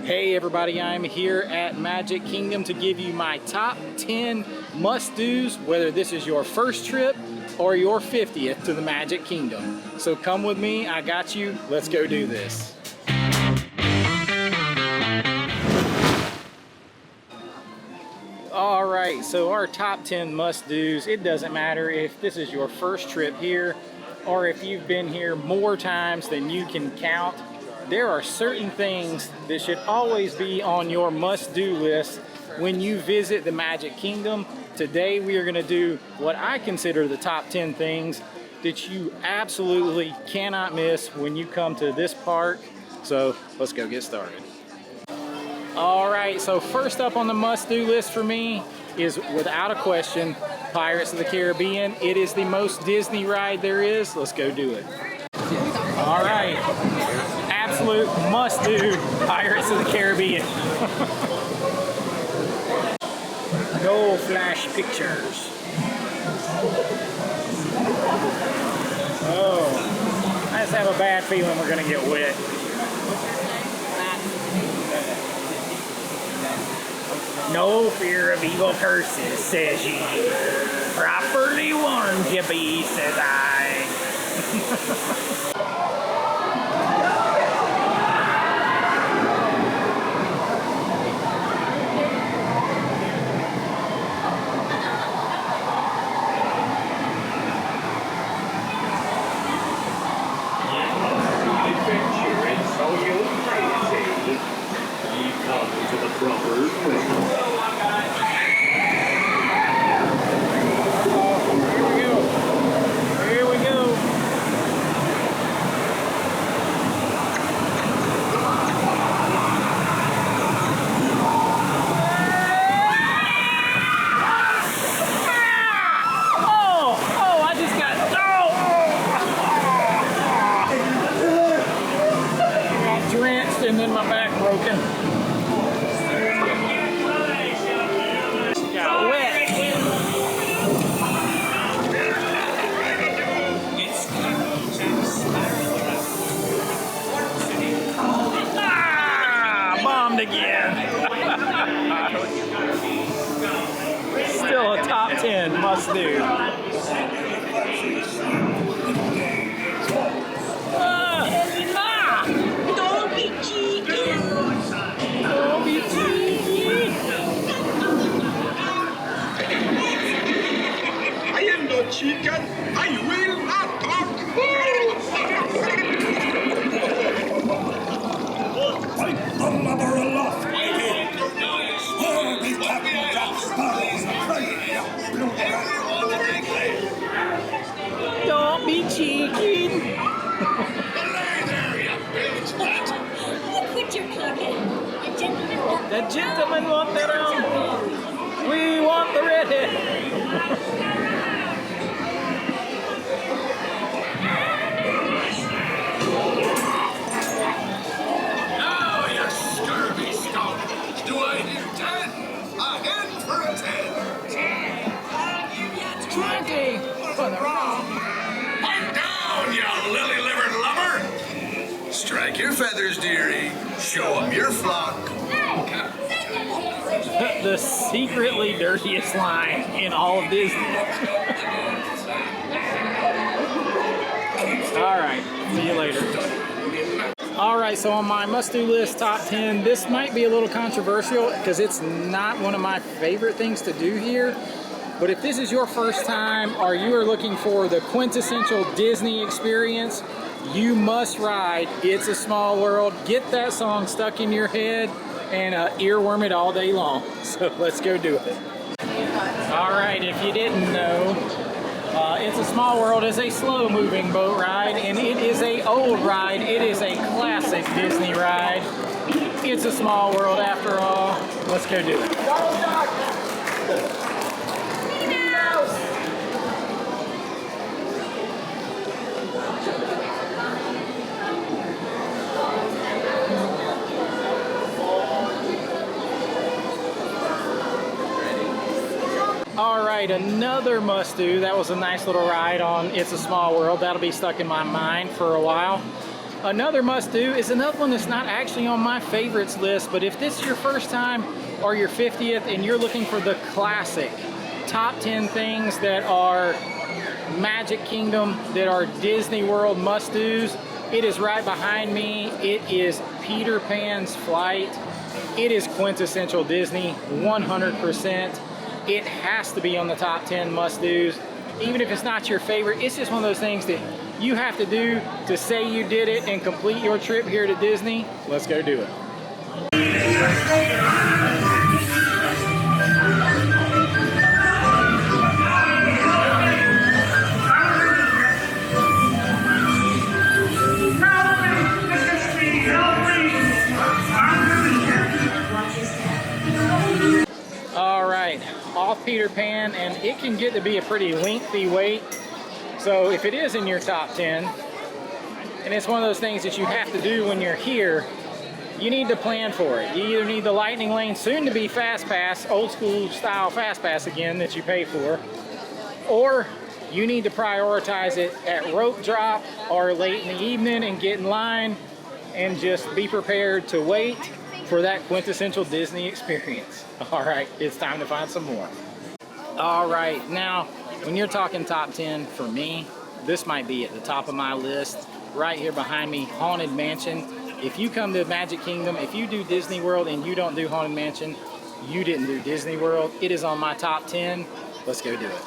Hey everybody, I'm here at Magic Kingdom to give you my top 10 must-dos, whether this is your first trip or your 50th to the Magic Kingdom. So come with me, I got you, let's go do this. Alright, so our top 10 must-dos, it doesn't matter if this is your first trip here or if you've been here more times than you can count. There are certain things that should always be on your must-do list when you visit the Magic Kingdom. Today we are going to do what I consider the top 10 things that you absolutely cannot miss when you come to this park. So let's go get started. Alright, so first up on the must-do list for me is, without a question, Pirates of the Caribbean. It is the most Disney ride there is. Let's go do it. Alright. Absolute must-do, Pirates of the Caribbean. No flash pictures. Oh, I just have a bad feeling we're gonna get wet. No fear of evil curses, says ye. Properly warned you be, says I. And then my back broken. Got wet. Ah, bombed again. Still a top 10 must do. Chicken, I will not talk. Fight the lover aloft. Oh, be Captain Jack Sparrow's prey. Don't be cheeky. Belay there, you bilge butt. Look what you're cooking. The gentlemen want their own. We want the redhead. Strike your feathers, dearie. Show them your flock. The secretly dirtiest line in all of Disney. Alright, see you later. Alright, so on my must-do list top 10, this might be a little controversial because it's not one of my favorite things to do here. But if this is your first time or you are looking for the quintessential Disney experience, you must ride It's a Small World. Get that song stuck in your head and earworm it all day long. So let's go do it. Alright, if you didn't know, It's a Small World is a slow-moving boat ride, and it is a old ride. It is a classic Disney ride. It's a small world after all. Let's go do it. Alright, another must-do. That was a nice little ride on It's a Small World. That'll be stuck in my mind for a while. Another must-do is another one that's not actually on my favorites list, but if this is your first time or your 50th and you're looking for the classic top 10 things that are Magic Kingdom, that are Disney World must-dos, it is right behind me. It is Peter Pan's Flight. It is quintessential Disney, 100%. It has to be on the top 10 must-dos. Even if it's not your favorite, it's just one of those things that you have to do to say you did it and complete your trip here to Disney. Let's go do it. All right, off Peter Pan, and it can get to be a pretty lengthy wait. So if it is in your top 10, and it's one of those things that you have to do when you're here, you need to plan for it. You either need the Lightning Lane, soon to be Fast Pass, old school style Fast Pass again that you pay for, or you need to prioritize it at rope drop or late in the evening and get in line and just be prepared to wait for that quintessential Disney experience. All right, it's time to find some more. All right, now, when you're talking top 10, for me, this might be at the top of my list. Right here behind me, Haunted Mansion. If you come to Magic Kingdom, if you do Disney World and you don't do Haunted Mansion, you didn't do Disney World. It is on my top 10. Let's go do it.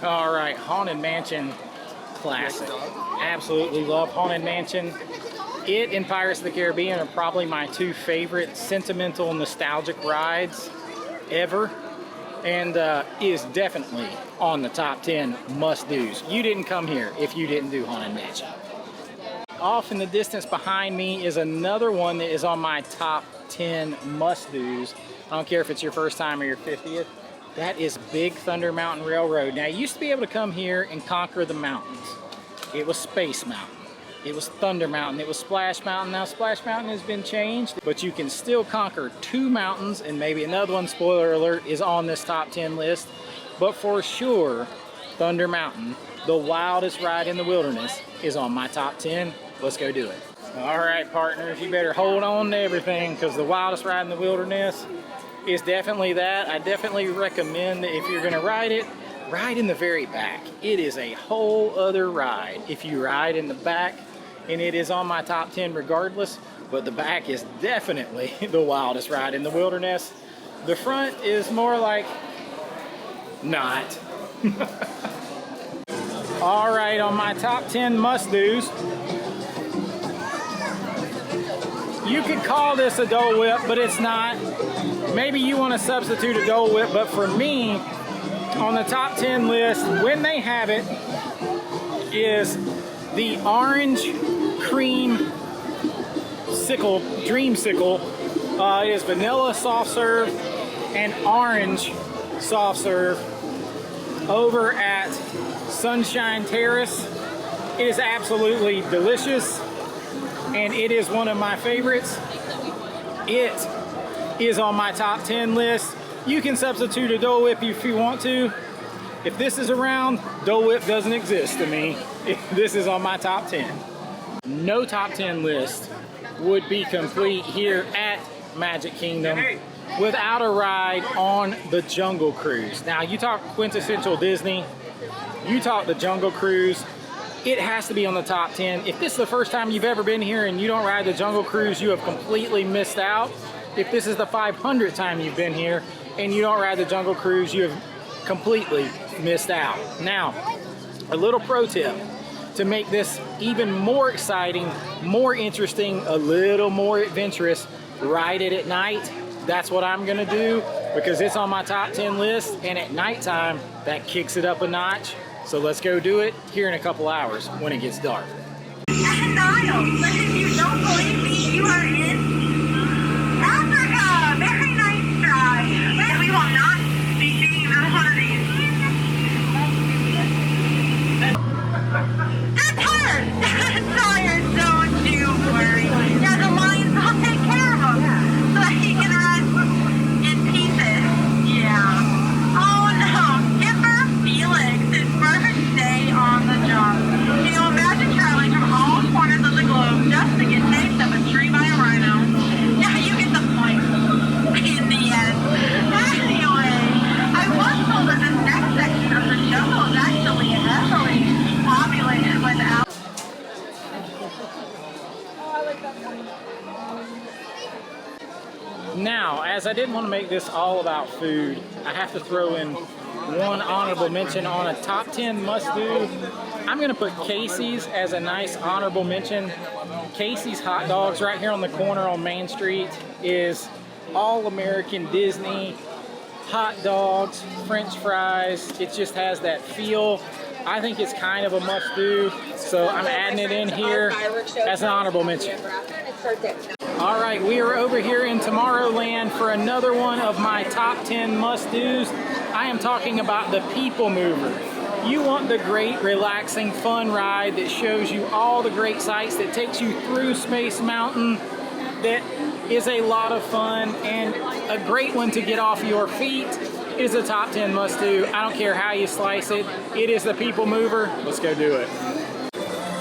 All right, Haunted Mansion classic. Absolutely love Haunted Mansion. It and Pirates of the Caribbean are probably my two favorite sentimental, nostalgic rides ever, and is definitely on the top 10 must-dos. You didn't come here if you didn't do Haunted Mansion. Off in the distance behind me is another one that is on my top 10 must-dos. I don't care if it's your first time or your 50th. That is Big Thunder Mountain Railroad. Now, you used to be able to come here and conquer the mountains. It was Space Mountain. It was Thunder Mountain. It was Splash Mountain. Now, Splash Mountain has been changed, but you can still conquer two mountains, and maybe another one, spoiler alert, is on this top 10 list. But for sure, Thunder Mountain, the wildest ride in the wilderness, is on my top 10. Let's go do it. All right, partners, you better hold on to everything, because the wildest ride in the wilderness is definitely that. I definitely recommend that if you're gonna ride it, ride in the very back. It is a whole other ride if you ride in the back, and it is on my top 10 regardless, but the back is definitely the wildest ride in the wilderness. The front is more like not. All right, on my top 10 must-dos, you could call this a Dole Whip, but it's not. Maybe you want to substitute a Dole Whip, but for me, on the top 10 list, when they have it, is the orange cream Sickle, Dream Sickle. It is vanilla soft serve and orange soft serve over at Sunshine Terrace. It is absolutely delicious, and it is one of my favorites. It is on my top 10 list. You can substitute a Dole Whip if you want to. If this is around, Dole Whip doesn't exist to me. This is on my top 10. No top 10 list would be complete here at Magic Kingdom without a ride on the Jungle Cruise. Now, you talk quintessential Disney, you talk the Jungle Cruise, it has to be on the top 10. If this is the first time you've ever been here and you don't ride the Jungle Cruise, you have completely missed out. If this is the 500th time you've been here and you don't ride the Jungle Cruise, you have completely missed out. Now, a little pro tip to make this even more exciting, more interesting, a little more adventurous, ride it at night. That's what I'm gonna do because it's on my top 10 list, and at nighttime, that kicks it up a notch. So let's go do it here in a couple hours when it gets dark. But if you don't believe me, you are in Africa. Very nice try. We will not be seeing another one of these. They're tired. They're tired. Don't you worry. Yeah, the lions will take care of them so that he can rest in pieces. Yeah. Oh no. Skipper Felix, his first day on the job. Can you imagine traveling from all corners of the globe just to get chased up a tree by a rhino? Yeah, you get the point. In the end. Anyway, I was told that this next section of the jungle is actually heavily populated with Now, as I didn't want to make this all about food, I have to throw in one honorable mention on a top 10 must-do. I'm going to put Casey's as a nice honorable mention. Casey's Hot Dogs right here on the corner on Main Street is all American Disney hot dogs, French fries. It just has that feel. I think it's kind of a must-do, so I'm adding it in here as an honorable mention. All right, we are over here in Tomorrowland for another one of my top 10 must-dos. I am talking about the People Mover. You want the great, relaxing, fun ride that shows you all the great sights, that takes you through Space Mountain, that is a lot of fun, and a great one to get off your feet. It is a top 10 must-do. I don't care how you slice it. It is the People Mover. Let's go do it.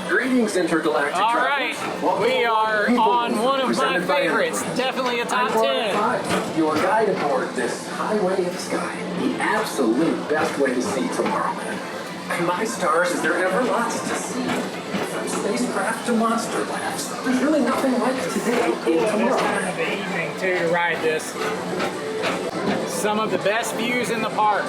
Greetings, intergalactic All right, we are on one of my favorites. Definitely a top 10. Your guide aboard this highway of the sky. The absolute best way to see Tomorrowland. And my stars, is there ever lots to see? From spacecraft to monster labs. There's really nothing like today in This time Tomorrowland. of the evening too to ride this. Some of the best views in the park.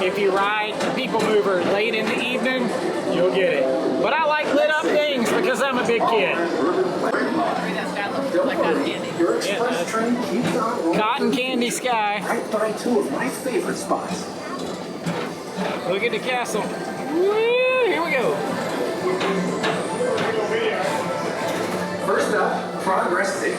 If you ride the People Mover late in the evening, you'll get it. But I like lit up things because I'm a big kid. Your express train keeps on rolling. Cotton candy sky. Right by two of my favorite spots. Look at the castle. Woo, here we go. First up, Progress City.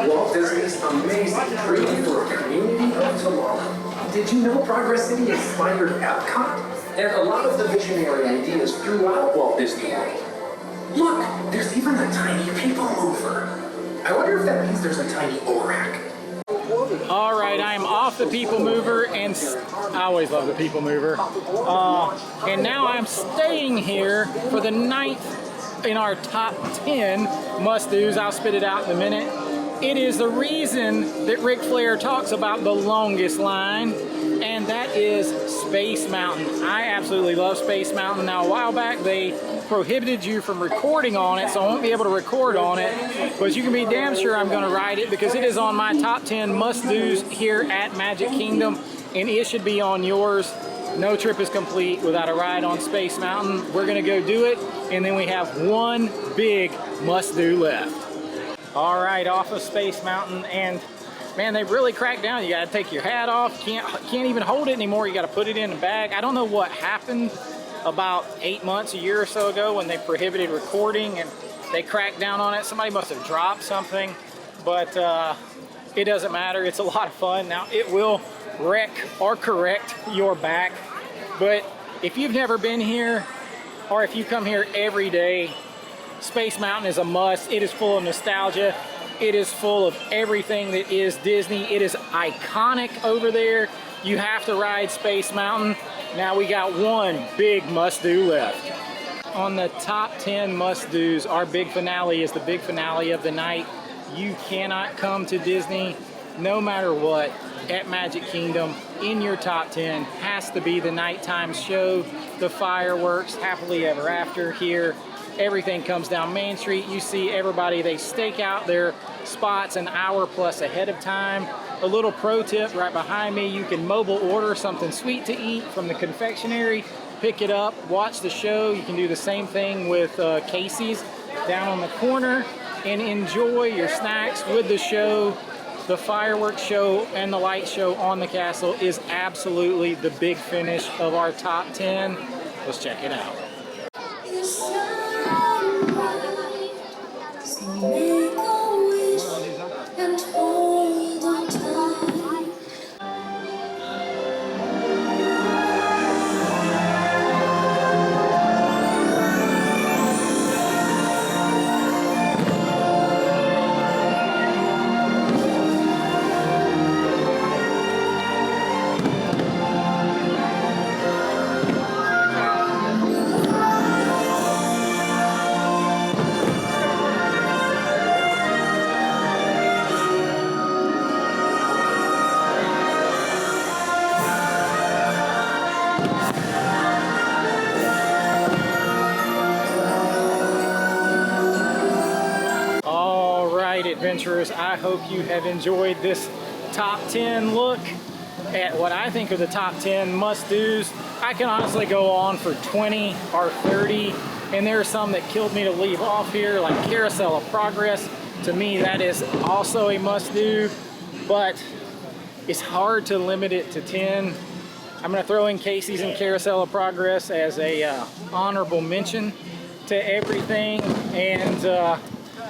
Walt Disney's amazing dream for a community of tomorrow. Did you know Progress City inspired Epcot? And a lot of the visionary ideas throughout Walt Disney World. Look, there's even a tiny People Mover. I wonder if that means there's a tiny ORAC. All right, I am off the People Mover, and I always love the People Mover. And now I'm staying here for the 9th in our top 10 must-dos. I'll spit it out in a minute. It is the reason that Ric Flair talks about the longest line, and that is Space Mountain. I absolutely love Space Mountain. Now, a while back, they prohibited you from recording on it, so I won't be able to record on it, but you can be damn sure I'm going to ride it because it is on my top 10 must-dos here at Magic Kingdom, and it should be on yours. No trip is complete without a ride on Space Mountain. We're going to go do it, and then we have one big must-do left. All right, off of Space Mountain, and man, they've really cracked down. You got to take your hat off. Can't even hold it anymore. You got to put it in a bag. I don't know what happened about 8 months, a year or so ago when they prohibited recording and they cracked down on it. Somebody must have dropped something, but it doesn't matter. It's a lot of fun. Now, it will wreck or correct your back, but if you've never been here, or if you come here every day, Space Mountain is a must. It is full of nostalgia. It is full of everything that is Disney. It is iconic over there. You have to ride Space Mountain. Now we got one big must-do left. On the top 10 must-dos, our big finale is the big finale of the night. You cannot come to Disney, no matter what, at Magic Kingdom. In your top 10 has to be the nighttime show, the fireworks, Happily Ever After here. Everything comes down Main Street. You see everybody, they stake out their spots an hour plus ahead of time. A little pro tip right behind me, you can mobile order something sweet to eat from the confectionery, pick it up, watch the show. You can do the same thing with Casey's down on the corner and enjoy your snacks with the show. The fireworks show and the light show on the castle is absolutely the big finish of our top 10. Let's check it out. Make a wish All right, adventurers, I hope you have enjoyed this top 10 look at what I think are the top 10 must-dos. I can honestly go on for 20 or 30, and there are some that killed me to leave off here, like Carousel of Progress. To me, that is also a must-do, but it's hard to limit it to 10. I'm going to throw in Casey's and Carousel of Progress as a honorable mention to everything, and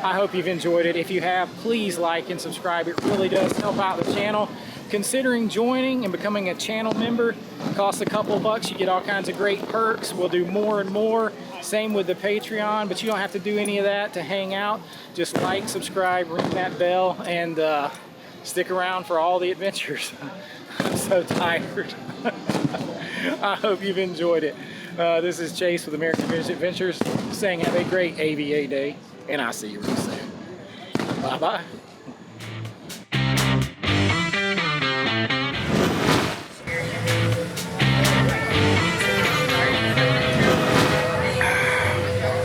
I hope you've enjoyed it. If you have, please like and subscribe. It really does help out the channel. Considering joining and becoming a channel member, it costs a couple bucks. You get all kinds of great perks. We'll do more and more. Same with the Patreon, but you don't have to do any of that to hang out. Just like, subscribe, ring that bell, and stick around for all the adventures. I'm so tired. I hope you've enjoyed it. This is Chase with American Vintage Adventures saying have a great AVA day, and I'll see you real soon. Bye-bye.